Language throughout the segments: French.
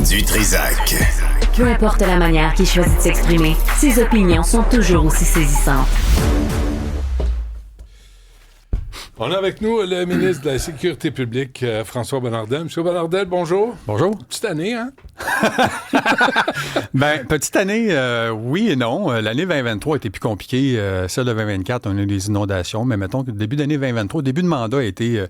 Du Trizac. Peu importe la manière qu'il choisit de s'exprimer, ses opinions sont toujours aussi saisissantes. On a avec nous le ministre de la Sécurité publique, François Bonnardel. Monsieur Bonnardel, bonjour. Bonjour. Petite année, hein? Petite année, oui et non. L'année 2023 a été plus compliquée. Celle de 2024, on a eu des inondations. Mais mettons que le début d'année 2023, le début de mandat a été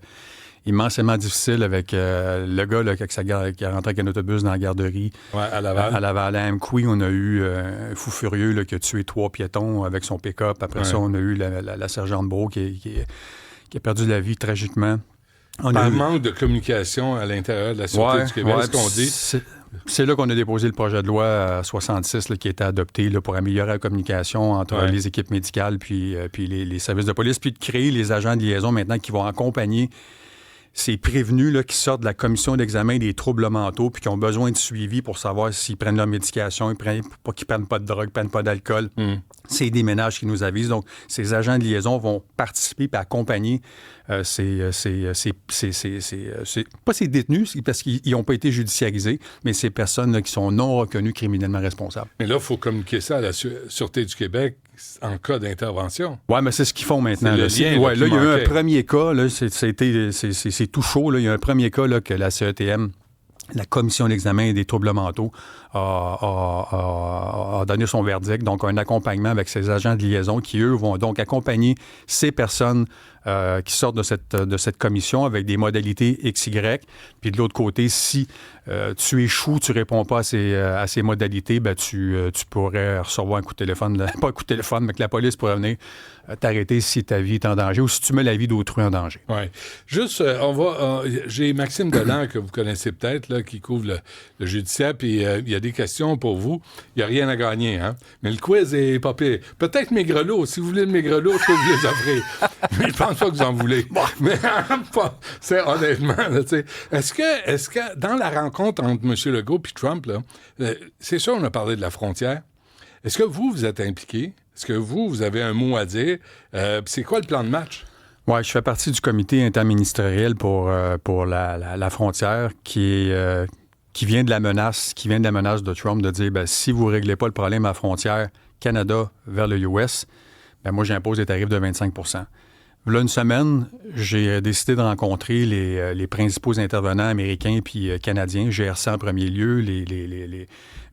immensément difficile avec le gars là, qui est rentré avec un autobus dans la garderie. Ouais, à Laval. À Laval, à Amqui, on a eu un fou furieux là, qui a tué 3 piétons avec son pick-up. Après ça, on a eu la sergente Bro qui a perdu la vie tragiquement. Par manque de communication à l'intérieur de la Sûreté du Québec, ce qu'on dit. C'est là qu'on a déposé le projet de loi 66 là, qui a été adopté là, pour améliorer la communication entre les équipes médicales puis les services de police, puis de créer les agents de liaison maintenant qui vont accompagner ces prévenus là, qui sortent de la commission d'examen des troubles mentaux puis qui ont besoin de suivi pour savoir s'ils prennent leur médication, pour qu'ils prennent pas de drogue, prennent pas d'alcool. C'est des ménages qui nous avisent. Donc, ces agents de liaison vont participer et accompagner pas ces détenus, parce qu'ils n'ont pas été judiciarisés, mais ces personnes là, qui sont non reconnues criminellement responsables. Mais là, il faut communiquer ça à la Sûreté du Québec en cas d'intervention. Oui, mais c'est ce qu'ils font maintenant. Là, il y a eu un premier cas, là, c'est tout chaud. Là. Il y a un premier cas là, que la CETM, la Commission d'examen des troubles mentaux, a donné son verdict. Donc, un accompagnement avec ces agents de liaison qui, eux, vont donc accompagner ces personnes qui sortent de cette commission avec des modalités XY. Puis de l'autre côté, si tu échoues, tu réponds pas à ces modalités, ben tu pourrais recevoir un coup de téléphone, pas un coup de téléphone, mais que la police pourrait venir t'arrêter si ta vie est en danger ou si tu mets la vie d'autrui en danger. Oui. Juste, j'ai Maxime Delan, que vous connaissez peut-être, là, qui couvre le judiciaire, puis il y a des questions pour vous. Il n'y a rien à gagner, hein? Mais le quiz est pas pire. Peut-être mes grelots. Si vous voulez de mes grelots, je peux vous les offrir. Mais je pense pas que vous en voulez. Mais c'est honnêtement, là, tu sais. Est-ce que dans la rencontre entre M. Legault et Trump, là, c'est sûr, on a parlé de la frontière. Est-ce que vous êtes impliqué? Est-ce que vous avez un mot à dire? C'est quoi le plan de match? Oui, je fais partie du comité interministériel pour la frontière qui vient de la menace de Trump de dire si vous ne réglez pas le problème à la frontière Canada vers le US, moi j'impose des tarifs de 25 %. Là, une semaine, j'ai décidé de rencontrer les principaux intervenants américains puis canadiens, GRC en premier lieu,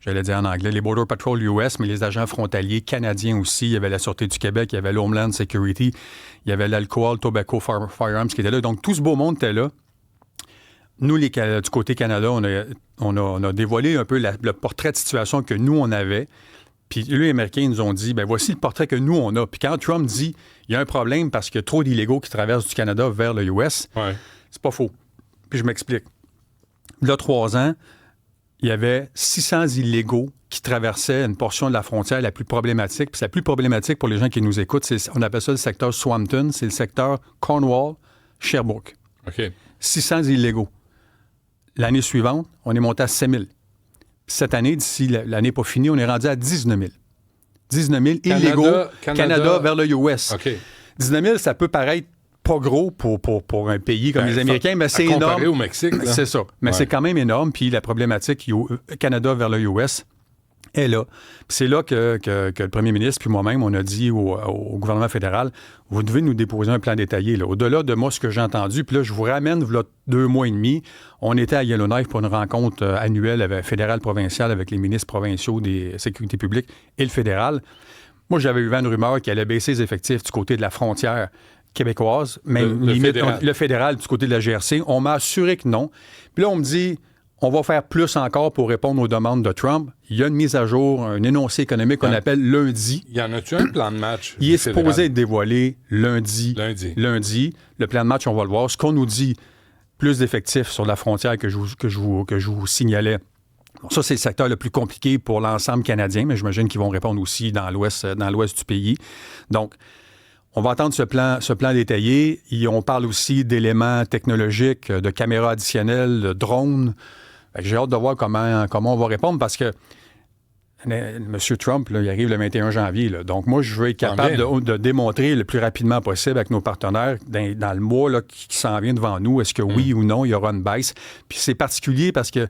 j'allais dire en anglais, les Border Patrol US, mais les agents frontaliers canadiens aussi. Il y avait la Sûreté du Québec, il y avait l'Homeland Security, il y avait l'Alcohol Tobacco Firearms qui était là. Donc, tout ce beau monde était là. Nous, du côté Canada, on a dévoilé un peu le portrait de situation que nous, on avait. Puis les Américains nous ont dit, voici le portrait que nous, on a. Puis quand Trump dit, il y a un problème parce qu'il y a trop d'illégaux qui traversent du Canada vers le US, c'est pas faux. Puis je m'explique. Là, 3 ans, il y avait 600 illégaux qui traversaient une portion de la frontière la plus problématique. Puis la plus problématique pour les gens qui nous écoutent, on appelle ça le secteur Swampton, c'est le secteur Cornwall-Sherbrooke. OK. 600 illégaux. L'année suivante, on est monté à 7 000. Cette année, d'ici l'année pas finie, on est rendu à 19 000. 19 000 illégaux Canada vers le US. Okay. 19 000, ça peut paraître pas gros pour un pays comme les Américains, mais c'est énorme. Comparé au Mexique. Là. C'est ça. Mais c'est quand même énorme. Puis la problématique Canada vers le US est là. Puis c'est là que le premier ministre puis moi-même, on a dit au gouvernement fédéral, vous devez nous déposer un plan détaillé. Là. Au-delà de moi, ce que j'ai entendu, puis là, je vous ramène, là, 2 mois et demi, on était à Yellowknife pour une rencontre annuelle fédérale-provinciale avec les ministres provinciaux des sécurités publiques et le fédéral. Moi, j'avais eu vent de rumeur qu'il allait baisser les effectifs du côté de la frontière québécoise, même le fédéral du côté de la GRC. On m'a assuré que non. Puis là, on me dit, on va faire plus encore pour répondre aux demandes de Trump. Il y a une mise à jour, un énoncé économique qu'on appelle lundi. Y en a-tu un plan de match? Il est supposé être dévoilé lundi. Le plan de match, on va le voir. Ce qu'on nous dit, plus d'effectifs sur la frontière que je vous signalais. Bon, ça, c'est le secteur le plus compliqué pour l'ensemble canadien, mais j'imagine qu'ils vont répondre aussi dans l'ouest du pays. Donc, on va attendre ce plan détaillé. On parle aussi d'éléments technologiques, de caméras additionnelles, de drones. J'ai hâte de voir comment on va répondre parce que M. Trump, là, il arrive le 21 janvier. Là. Donc, moi, je veux être capable de démontrer le plus rapidement possible avec nos partenaires dans le mois là, qui s'en vient devant nous, est-ce que oui ou non, il y aura une baisse. Puis c'est particulier parce que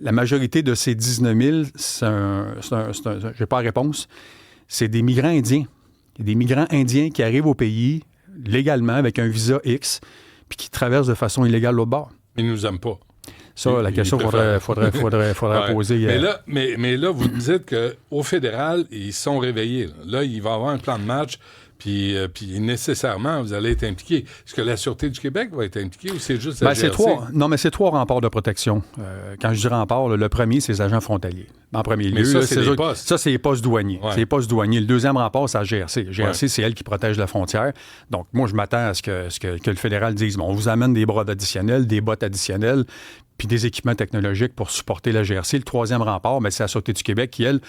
la majorité de ces 19 000, je n'ai pas la réponse, c'est des migrants indiens. Il y a des migrants indiens qui arrivent au pays légalement avec un visa X puis qui traversent de façon illégale l'autre bord. Ils ne nous aiment pas. Ça, la question faudrait ouais. poser. Mais là, vous me dites qu'au fédéral, ils sont réveillés. Là, il va y avoir un plan de match, puis nécessairement, vous allez être impliqués. Est-ce que la Sûreté du Québec va être impliquée ou c'est juste la GRC? C'est 3 remparts de protection. Quand je dis rempart, le premier, c'est les agents frontaliers. En premier lieu, ça, c'est les postes. Ça, c'est les postes douaniers. Ouais. C'est les postes douaniers. Le deuxième rempart, c'est la GRC. La GRC, c'est elle qui protège la frontière. Donc, moi, je m'attends à ce que le fédéral dise, bon, on vous amène des bras additionnels, des bottes additionnelles, puis des équipements technologiques pour supporter la GRC. Le troisième rempart, c'est la Sûreté du Québec qui, elle,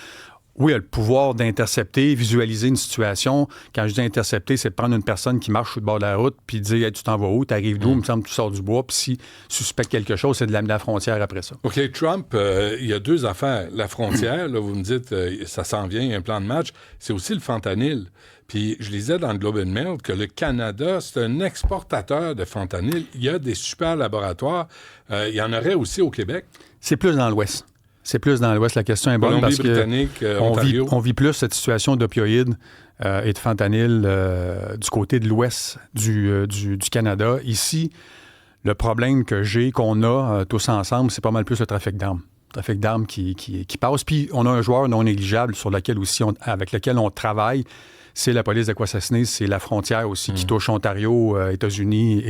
oui, a le pouvoir d'intercepter, visualiser une situation. Quand je dis intercepter, c'est de prendre une personne qui marche sur le bord de la route puis dire hey, tu t'en vas où, tu arrives d'où, il me semble que tu sors du bois, puis si suspecte quelque chose, c'est de l'amener à la frontière après ça. OK, Trump, il y a 2 affaires. La frontière, là, vous me dites, ça s'en vient, il y a un plan de match. C'est aussi le fentanyl. Puis je lisais dans le Globe and Mail que le Canada, c'est un exportateur de fentanyl. Il y a des super laboratoires. Il y en aurait aussi au Québec. C'est plus dans l'Ouest. C'est plus dans l'Ouest. La question est bonne parce que on vit plus cette situation d'opioïdes et de fentanyl du côté de l'Ouest du Canada. Ici, le problème qu'on a tous ensemble, c'est pas mal plus le trafic d'armes. Le trafic d'armes qui passe. Puis on a un joueur non négligeable avec lequel on travaille. C'est la police d'Aquassassiné, c'est la frontière aussi qui touche Ontario, États-Unis,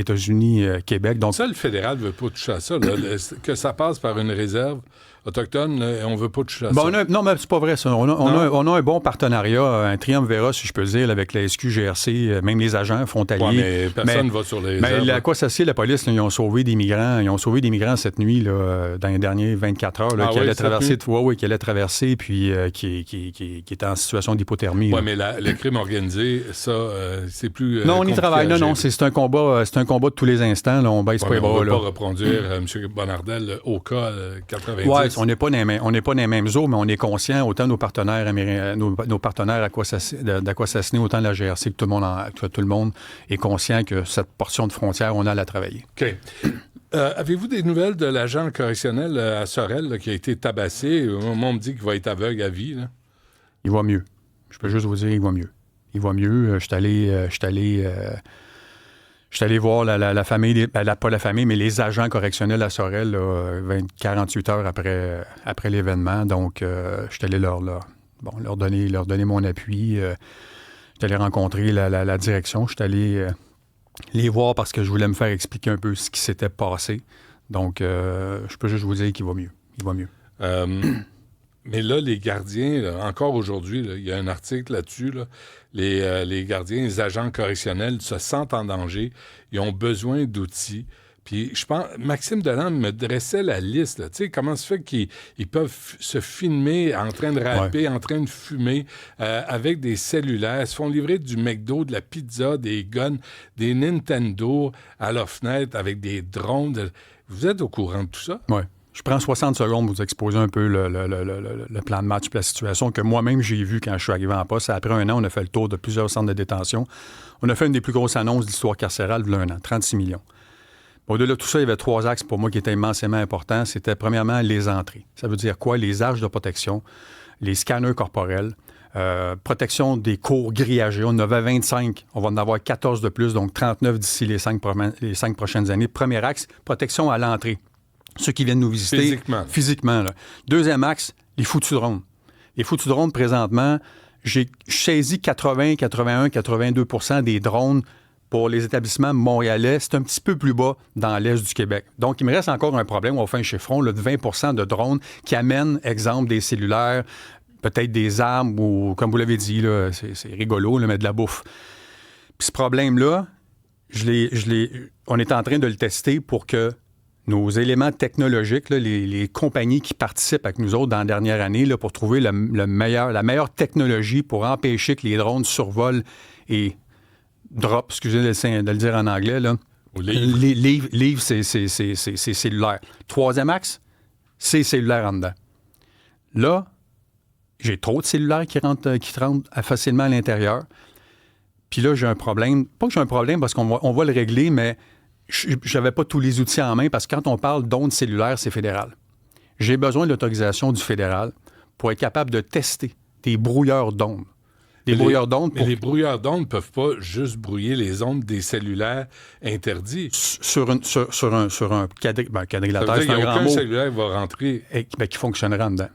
Québec. Donc ça, le fédéral ne veut pas toucher à ça. Là, que ça passe par une réserve autochtone, là, on ne veut pas toucher à ça. Non, mais c'est pas vrai, ça. On a un bon partenariat, un triumvirat, si je peux dire, avec la SQGRC, même les agents frontaliers. Ouais, mais personne ne va sur les réserves. Mais l'Aquassassiné, la police, là, ils ont sauvé des migrants. Ils ont sauvé des migrants cette nuit, là, dans les dernières 24 heures, là, qui allaient traverser, puis qui étaient en situation d'hypothermie. Oui, mais le crime organisé, ça, c'est plus. Non, on y travaille. Non, c'est un combat de tous les instants. Là, on baisse pas les bras. On ne va pas reproduire M. Bonnardel au cas 90. Oui, on n'est pas dans les mêmes eaux, mais on est conscient, autant nos partenaires américains, nos partenaires d'Aquassassiné, autant la GRC que tout le monde est conscient que cette portion de frontière, on a à la travailler. OK. Avez-vous des nouvelles de l'agent correctionnel à Sorel là, qui a été tabassé? On me dit qu'il va être aveugle à vie. Là. Il va mieux. Je peux juste vous dire, il va mieux. Il va mieux. Je suis allé voir la famille, pas la famille, mais les agents correctionnels à Sorel, 48 heures après l'événement. Donc, je suis allé leur donner mon appui. Je suis allé rencontrer la direction. Je suis allé les voir parce que je voulais me faire expliquer un peu ce qui s'était passé. Donc, je peux juste vous dire qu'il va mieux. Il va mieux. Mais là, les gardiens, là, encore aujourd'hui, il y a un article là-dessus, là, les gardiens, les agents correctionnels se sentent en danger, ils ont besoin d'outils. Puis je pense, Maxime Deland me dressait la liste. Tu sais, comment se fait qu'ils peuvent se filmer en train de rapper, en train de fumer, avec des cellulaires, se font livrer du McDo, de la pizza, des guns, des Nintendo à leur fenêtre avec des drones. Vous êtes au courant de tout ça? Oui. Je prends 60 secondes pour vous exposer un peu le plan de match et la situation que moi-même j'ai vu quand je suis arrivé en poste. Après 1 an, on a fait le tour de plusieurs centres de détention. On a fait une des plus grosses annonces de l'histoire carcérale il y a 1 an, 36 millions. Au-delà de tout ça, il y avait 3 axes pour moi qui étaient immensément importants. C'était premièrement les entrées. Ça veut dire quoi? Les arches de protection, les scanners corporels, protection des cours grillagés. On en avait 25. On va en avoir 14 de plus, donc 39 d'ici les 5 prochaines années. Premier axe, protection à l'entrée. Ceux qui viennent nous visiter physiquement là. Deuxième axe, les foutus drones. Les foutus drones, présentement, j'ai saisi 80, 81, 82 % des drones pour les établissements montréalais. C'est un petit peu plus bas dans l'est du Québec. Donc, il me reste encore un problème, on va faire un chiffron, là, de 20 % de drones qui amènent, exemple, des cellulaires, peut-être des armes ou, comme vous l'avez dit, là, c'est rigolo, là, mais de la bouffe. Puis ce problème-là, on est en train de le tester pour que nos éléments technologiques, là, les compagnies qui participent avec nous autres dans la dernière année là, pour trouver la meilleure technologie pour empêcher que les drones survolent et drop, excusez de le dire en anglais, là. Livre, c'est cellulaire. Troisième axe, c'est cellulaire en dedans. Là, j'ai trop de cellulaires qui rentrent facilement à l'intérieur. Puis là, j'ai un problème. Pas que j'ai un problème parce qu'on va le régler, mais j'avais pas tous les outils en main parce que quand on parle d'ondes cellulaires, c'est fédéral. J'ai besoin de l'autorisation du fédéral pour être capable de tester des brouilleurs d'ondes. Mais les brouilleurs d'ondes ne peuvent pas juste brouiller les ondes des cellulaires interdits. Sur un quadrilatère, c'est un grand mot. Il n'y a aucun cellulaire qui va rentrer. Qui fonctionnera en dedans.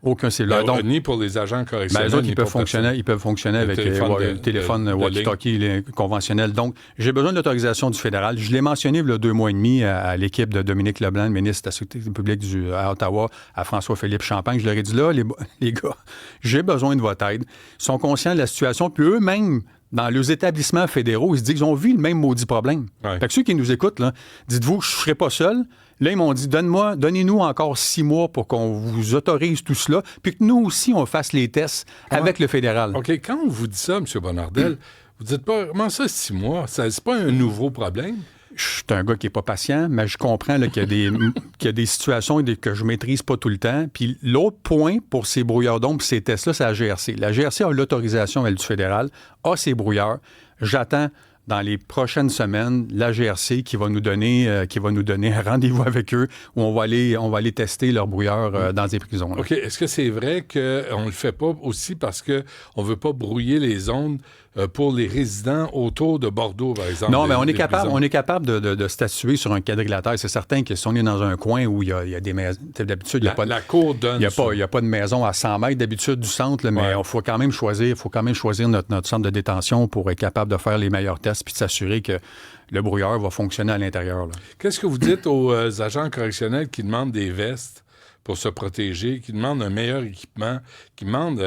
Aucun cellulaire. Donc, ni pour les agents correctionnels. Les autres, ils peuvent fonctionner avec le téléphone walkie-talkie conventionnel. Donc, j'ai besoin de l'autorisation du fédéral. Je l'ai mentionné il y a 2 mois et demi à l'équipe de Dominique Leblanc, le ministre de la Sécurité publique à Ottawa, à François-Philippe Champagne. Je leur ai dit, là, les gars, j'ai besoin de votre aide. Ils sont conscients de la situation, puis eux-mêmes, dans leurs établissements fédéraux, ils se disent qu'ils ont vu le même maudit problème. Ouais. Fait que ceux qui nous écoutent, là, dites-vous, je ne serai pas seul. Là, ils m'ont dit, donnez-nous encore 6 mois pour qu'on vous autorise tout cela, puis que nous aussi, on fasse les tests avec le fédéral. OK, quand on vous dit ça, M. Bonardel, vous dites pas, comment ça, 6 mois? C'est pas un nouveau problème? Je suis un gars qui n'est pas patient, mais je comprends là, qu'il y a des situations que je ne maîtrise pas tout le temps. Puis l'autre point pour ces brouilleurs d'ondes et ces tests-là, c'est la GRC. La GRC a l'autorisation, elle, du fédéral, a ses brouilleurs. J'attends dans les prochaines semaines, la GRC qui va nous donner un rendez-vous avec eux où on va aller tester leurs brouilleurs dans des prisons. Là. OK. Est-ce que c'est vrai qu'on ne le fait pas aussi parce qu'on ne veut pas brouiller les ondes pour les résidents autour de Bordeaux, par exemple? Non, mais on est capable de statuer sur un quadrilatère. C'est certain que si on est dans un coin où il y a des maisons, d'habitude, il n'y a pas la cour donne il y a pas de maison à 100 mètres d'habitude du centre, là, mais il faut quand même choisir notre centre de détention pour être capable de faire les meilleurs tests puis de s'assurer que le brouilleur va fonctionner à l'intérieur. Là. Qu'est-ce que vous dites aux agents correctionnels qui demandent des vestes pour se protéger, qui demandent un meilleur équipement, qui demandent,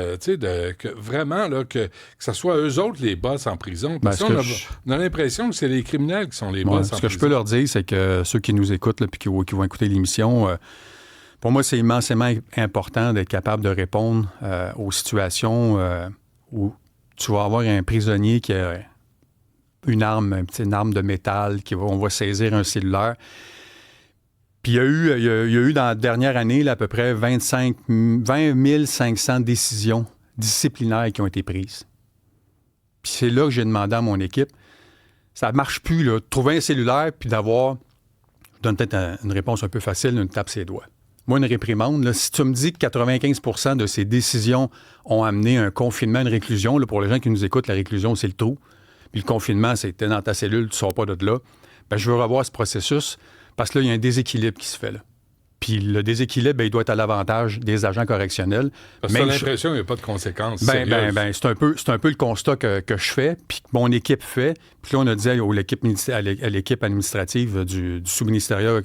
vraiment que ce soit eux autres les boss en prison? Parce on a l'impression que c'est les criminels qui sont les boss en prison. Ce que je peux leur dire, c'est que ceux qui nous écoutent et qui vont écouter l'émission, pour moi, c'est immensément important d'être capable de répondre aux situations où tu vas avoir un prisonnier qui a une arme de métal, on va saisir un cellulaire. Puis il y a eu dans la dernière année là, à peu près 20 500 décisions disciplinaires qui ont été prises. Puis c'est là que j'ai demandé à mon équipe, ça ne marche plus, là, de trouver un cellulaire puis d'avoir, je donne peut-être une réponse un peu facile, une tape ses doigts. Moi, une réprimande, là, si tu me dis que 95% de ces décisions ont amené un confinement, une réclusion, là, pour les gens qui nous écoutent, la réclusion, c'est le trou. Puis le confinement, c'est que tu es dans ta cellule, tu ne sors pas de là. Bien, je veux revoir ce processus parce que là, il y a un déséquilibre qui se fait là. Puis le déséquilibre, il doit être à l'avantage des agents correctionnels. Parce que j'ai l'impression qu'il n'y a pas de conséquences. C'est un peu le constat que je fais, puis que mon équipe fait. Puis là, on a dit à l'équipe administrative du sous-ministériat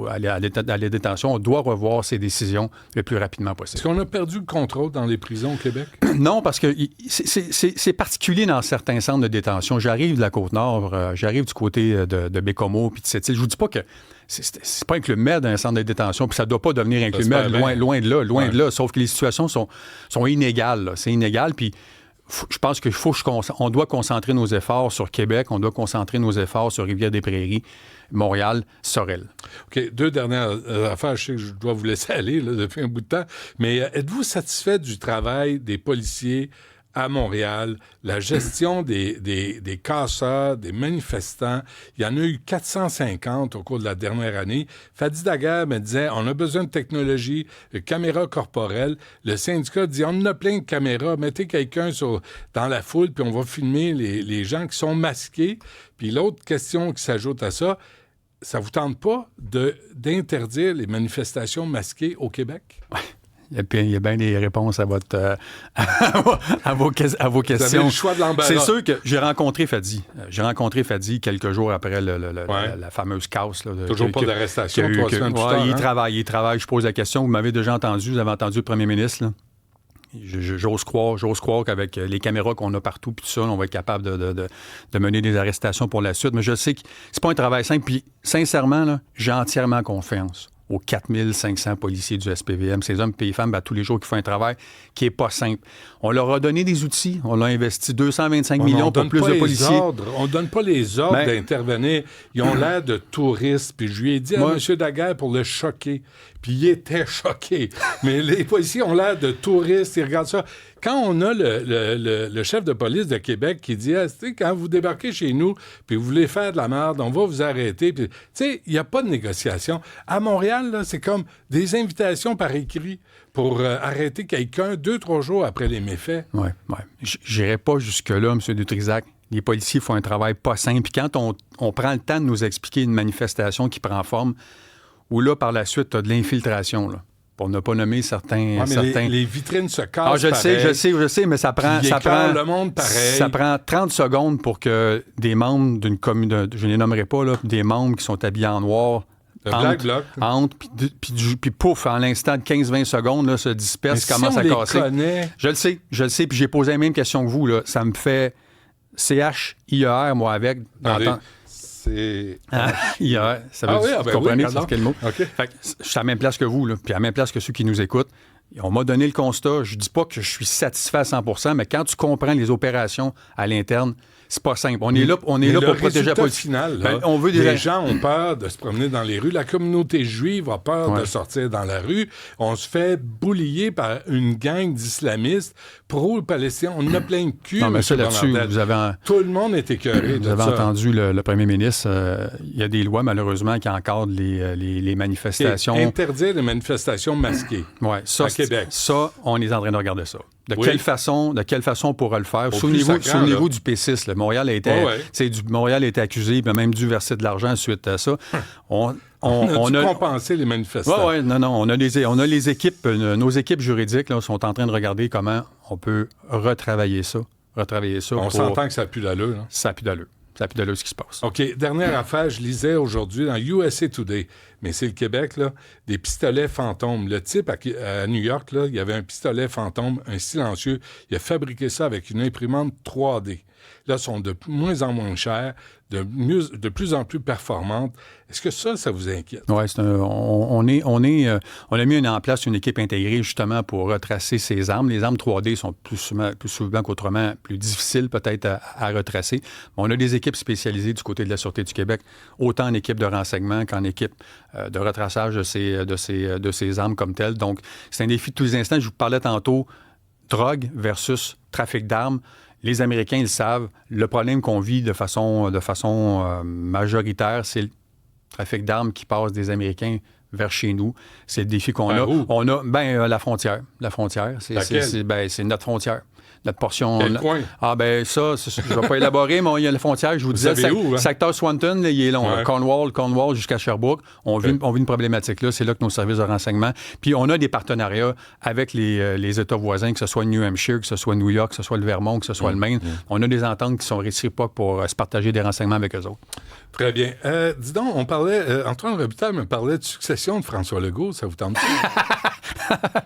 à la détention, on doit revoir ces décisions le plus rapidement possible. Est-ce qu'on a perdu le contrôle dans les prisons au Québec? Non, parce que c'est particulier dans certains centres de détention. J'arrive de la Côte-Nord, j'arrive du côté de Bécomo, puis de cette île. Je vous dis pas que c'est pas un Club Med un centre de détention, puis ça doit pas devenir un Club Med, loin de là, sauf que les situations sont inégales, là. C'est inégal, puis je pense qu'on doit concentrer nos efforts sur Québec, on doit concentrer nos efforts sur Rivière-des-Prairies, Montréal, Sorel. OK, 2 dernières affaires. Je sais que je dois vous laisser aller là, depuis un bout de temps, mais êtes-vous satisfait du travail des policiers à Montréal, la gestion des casseurs, des manifestants? Il y en a eu 450 au cours de la dernière année. Fadi Daguerre me disait, on a besoin de technologie, de caméras corporelles. Le syndicat dit, on en a plein de caméras, mettez quelqu'un dans la foule, puis on va filmer les gens qui sont masqués. Puis l'autre question qui s'ajoute à ça, ça vous tente pas d'interdire les manifestations masquées au Québec? Ouais. Il y a bien des réponses à vos questions. Vous avez le choix de l'embarras. C'est sûr que j'ai rencontré Fadi. Quelques jours après la fameuse casse. Là, toujours pas d'arrestation, 3 semaines plus tard. Il travaille. Je pose la question. Vous m'avez déjà entendu. Vous avez entendu le premier ministre. Là. J'ose croire qu'avec les caméras qu'on a partout, puis tout ça, on va être capable de mener des arrestations pour la suite. Mais je sais que c'est pas un travail simple. Puis, sincèrement, là, j'ai entièrement confiance aux 4500 policiers du SPVM, ces hommes et femmes, tous les jours, qui font un travail qui n'est pas simple. On leur a donné des outils. On a investi 225 millions pour plus de policiers. On ne donne pas les ordres d'intervenir. Ils ont l'air de touristes. Puis je lui ai dit à M. Daguerre pour le choquer. Puis il était choqué. Mais les policiers ont l'air de touristes. Ils regardent ça. Quand on a le chef de police de Québec qui dit quand vous débarquez chez nous puis vous voulez faire de la merde, on va vous arrêter. Puis, il n'y a pas de négociation. À Montréal, là, c'est comme des invitations par écrit pour arrêter quelqu'un 2-3 jours après les méfaits. Oui. J'irai pas jusque-là, M. Dutrisac. Les policiers font un travail pas simple. Puis quand on prend le temps de nous expliquer une manifestation qui prend forme, où là, par la suite, tu as de l'infiltration, là. Pour ne pas nommer certains... Les vitrines se cassent. Je le sais, mais ça prend le monde pareil. Ça prend 30 secondes pour que des membres d'une commune, je ne les nommerai pas, là, des membres qui sont habillés en noir, entrent, puis pouf, en l'instant de 15-20 secondes, là, se dispersent, commencent à casser. Connaît... Je le sais, puis j'ai posé la même question que vous, là. Ça me fait CHIER, moi, avec... C'est... IER, ça veut dire, vous comprenez, c'est quel mot? Okay. Fait que je suis à la même place que vous, là, puis à la même place que ceux qui nous écoutent. On m'a donné le constat. Je dis pas que je suis satisfait à 100%, mais quand tu comprends les opérations à l'interne, c'est pas simple. On est là pour protéger la police. Final, là, on veut les gens ont peur de se promener dans les rues. La communauté juive a peur de sortir dans la rue. On se fait boulier par une gang d'islamistes pro-palestiniens. On a plein de cul. Non, mais ça, là-dessus, tout le monde est écœuré. Vous avez entendu le premier ministre. Il y a des lois, malheureusement, qui encadrent les manifestations. Interdire les manifestations masquées à Québec. Ça, on est en train de regarder ça. De quelle façon on pourra le faire? Souvenez-vous du P6. Là. Montréal a été accusé, puis même dû verser de l'argent suite à ça. On a compensé les manifestants. Oui, non. On a les équipes, nos équipes juridiques là, sont en train de regarder comment on peut retravailler ça. On s'entend que ça pue d'allure. Hein? Ça pue d'allure. Ça pue d'allure ce qui se passe. OK. Dernière affaire, je lisais aujourd'hui dans USA Today, mais c'est le Québec, là, des pistolets fantômes. Le type à New York, là, il y avait un pistolet fantôme, un silencieux. Il a fabriqué ça avec une imprimante 3D. Là, sont de moins en moins chers, de plus en plus performantes. Est-ce que ça vous inquiète? Oui, on a mis en place une équipe intégrée justement pour retracer ces armes. Les armes 3D sont plus souvent qu'autrement plus difficiles peut-être à retracer. Mais on a des équipes spécialisées du côté de la Sûreté du Québec, autant en équipe de renseignement qu'en équipe de retraçage de ces armes comme telles. Donc, c'est un défi de tous les instants. Je vous parlais tantôt, drogue versus trafic d'armes. Les Américains, ils savent. Le problème qu'on vit de façon majoritaire, c'est le trafic d'armes qui passe des Américains vers chez nous. C'est le défi qu'on a. Où? On a la frontière. La frontière, c'est notre frontière. Notre portion... Quel coin? Ça, je ne vais pas élaborer, mais il y a la frontière. Je vous disais, le secteur Swanton, là, il est long. Ouais. Cornwall jusqu'à Sherbrooke. On vit une problématique là. C'est là que nos services de renseignement... Puis on a des partenariats avec les États voisins, que ce soit New Hampshire, que ce soit New York, que ce soit le Vermont, que ce soit le Maine. On a des ententes qui sont réciproques pour se partager des renseignements avec eux autres. Très bien. Dis donc, on parlait... Antoine Robitaille me parlait de succession de François Legault. Ça vous tente pas?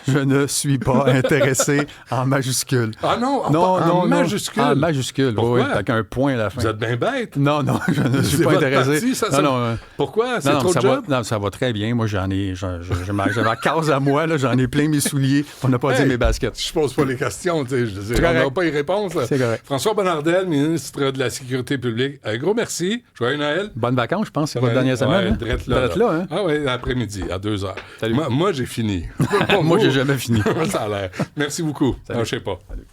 Je ne suis pas intéressé en majuscule. Ah non, en majuscule? En majuscule, oui, avec un point à la fin. Vous êtes bien bête. Non, je ne suis pas intéressé. Pourquoi? C'est trop de job? Non, ça va très bien. Moi, j'ai ma case à moi, là, j'en ai plein mes souliers. On n'a pas dit mes baskets. Je pose pas les questions, on n'a pas les réponses. C'est correct. François Bonnardel, ministre de la Sécurité publique, un gros merci. Joyeux Noël. Bonnes vacances, je pense, c'est votre dernière semaine. Drette là. Hein? Ah oui, l'après-midi, à 2h. Moi, j'ai fini. Moi, j'ai jamais fini. Ça a l'air. Merci beaucoup. Je ne sais pas. Salut.